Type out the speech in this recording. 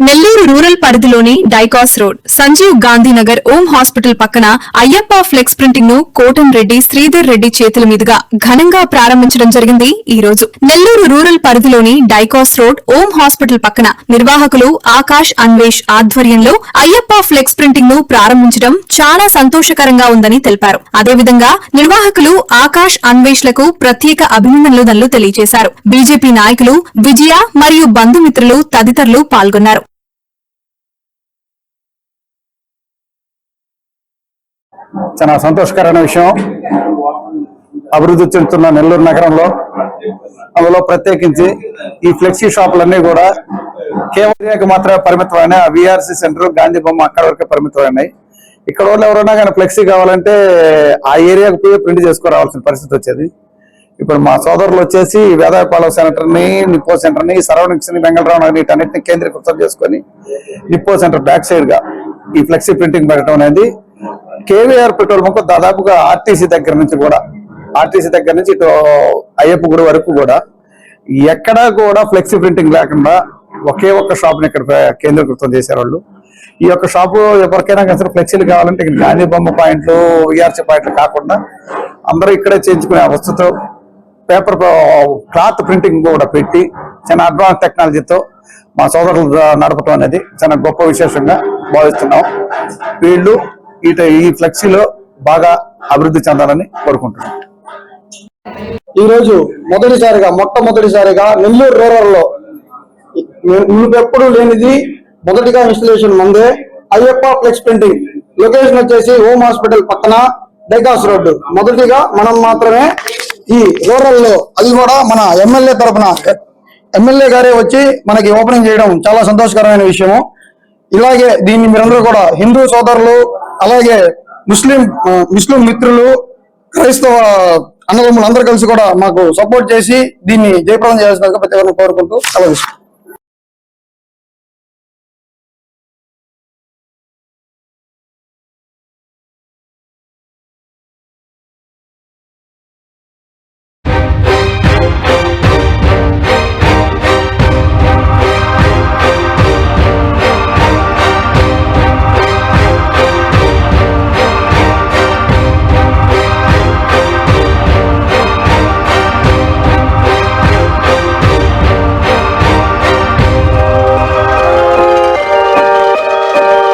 Nellore rural పరిధిలోని డైకాస్ road Sanjeev Gandhi Nagar ఓం hospital పక్కన Ayyappa flex printing ను కోటంరెడ్డి శ్రీధర్ రెడ్డి చేతుల మీదుగా ఘనంగా ప్రారంభించడం జరిగింది. ఈ రోజు నెల్లూరు రూరల్ పరిధిలోని డైకాస్ రోడ్ ఓం హాస్పిటల్ పక్కన నిర్వాహకులు ఆకాష్ అన్వేష్ ఆధ్వర్యంలో అయ్యప్ప ఫ్లెక్స్ ప్రింటింగ్ ను ప్రారంభించడం చాలా సంతోషకరంగా ఉందని తెలిపారు. అదేవిధంగా నిర్వాహకులు ఆకాష్ అన్వేష్ లకు ప్రత్యేక అభినందనలు తెలియజేశారు. బీజేపీ నాయకులు విజయ మరియు బంధుమిత్రులు తదితరులు పాల్గొన్నారు. చాలా సంతోషకరమైన విషయం. అభివృద్ధి చెందుతున్న నెల్లూరు నగరంలో అందులో ప్రత్యేకించి ఈ ఫ్లెక్సీ షాపులన్నీ కూడా కేవలం మాత్రమే పరిమితమైన విఆర్సీ సెంటర్ గాంధీ బొమ్మ అక్కడ వరకే పరిమితమైనాయి. ఇక్కడ వాళ్ళు ఎవరైనా కానీ ఫ్లెక్సీ కావాలంటే ఆ ఏరియాకు పోయి ప్రింట్ చేసుకురావాల్సిన పరిస్థితి వచ్చేది. ఇప్పుడు మా సోదరులు వచ్చేసి వేదాయపాలెం సెంటర్ని, నిప్పో సెంటర్ని, సరౌండింగ్స్ ని, వెంగళరావు నగర్ వీటన్నిటిని కేంద్రీకృతం చేసుకొని నిప్పో సెంటర్ బ్యాక్ సైడ్ గా ఈ ఫ్లెక్సీ ప్రింటింగ్ పెట్టడం అనేది కేవీఆర్ పెట్రోల్ బంక్ దాదాపుగా ఆర్టీసీ దగ్గర నుంచి ఇటు అయ్యప్ప గుడి వరకు కూడా ఎక్కడా కూడా ఫ్లెక్సీ ప్రింటింగ్ లేకుండా ఒకే ఒక్క షాప్ ని ఇక్కడ కేంద్రీకృతం చేశారు వాళ్ళు. ఈ యొక్క షాపు ఎవరికైనా కానీ ఫ్లెక్సీలు కావాలంటే గాంధీ బొమ్మ పాయింట్లు, విఆర్సీ పాయింట్లు కాకుండా అందరూ ఇక్కడే చేయించుకునే వస్తుతో పేపర్ క్లాత్ ప్రింటింగ్ కూడా పెట్టి చాలా అడ్వాన్స్ టెక్నాలజీతో మా సోదరులు నడపడం అనేది చాలా గొప్ప విశేషంగా భావిస్తున్నాం. వీళ్ళు ఈ ఫ్లెక్సీలో బాగా అభివృద్ధి చెందాలని కోరుకుంటున్నాం. ఈ రోజు మొట్టమొదటిసారిగా నెల్లూరు రూరల్ లో ఎప్పుడు లేనిది మొదటిగా ఇన్స్టలేషన్ మందే అయ్యప్ప ఫ్లెక్స్ ప్రింటింగ్. లొకేషన్ వచ్చేసి ఓం హాస్పిటల్ పక్కన డైకాస్ రోడ్డు. మొదటిగా మనం మాత్రమే ఈ రూరల్ లో, అది కూడా మన ఎమ్మెల్యే తరఫున ఎమ్మెల్యే గారే వచ్చి మనకి ఓపెనింగ్ చేయడం చాలా సంతోషకరమైన విషయము. ఇలాగే దీన్ని మీరందరూ కూడా హిందూ సోదరులు, అలాగే ముస్లిం మిత్రులు, క్రైస్తవ అన్నదమ్ములు అందరూ కలిసి కూడా మాకు సపోర్ట్ చేసి దీన్ని జయప్రదం చేయాల్సిందిగా ప్రతి ఒక్కరిని కోరుకుంటూ సెలవు.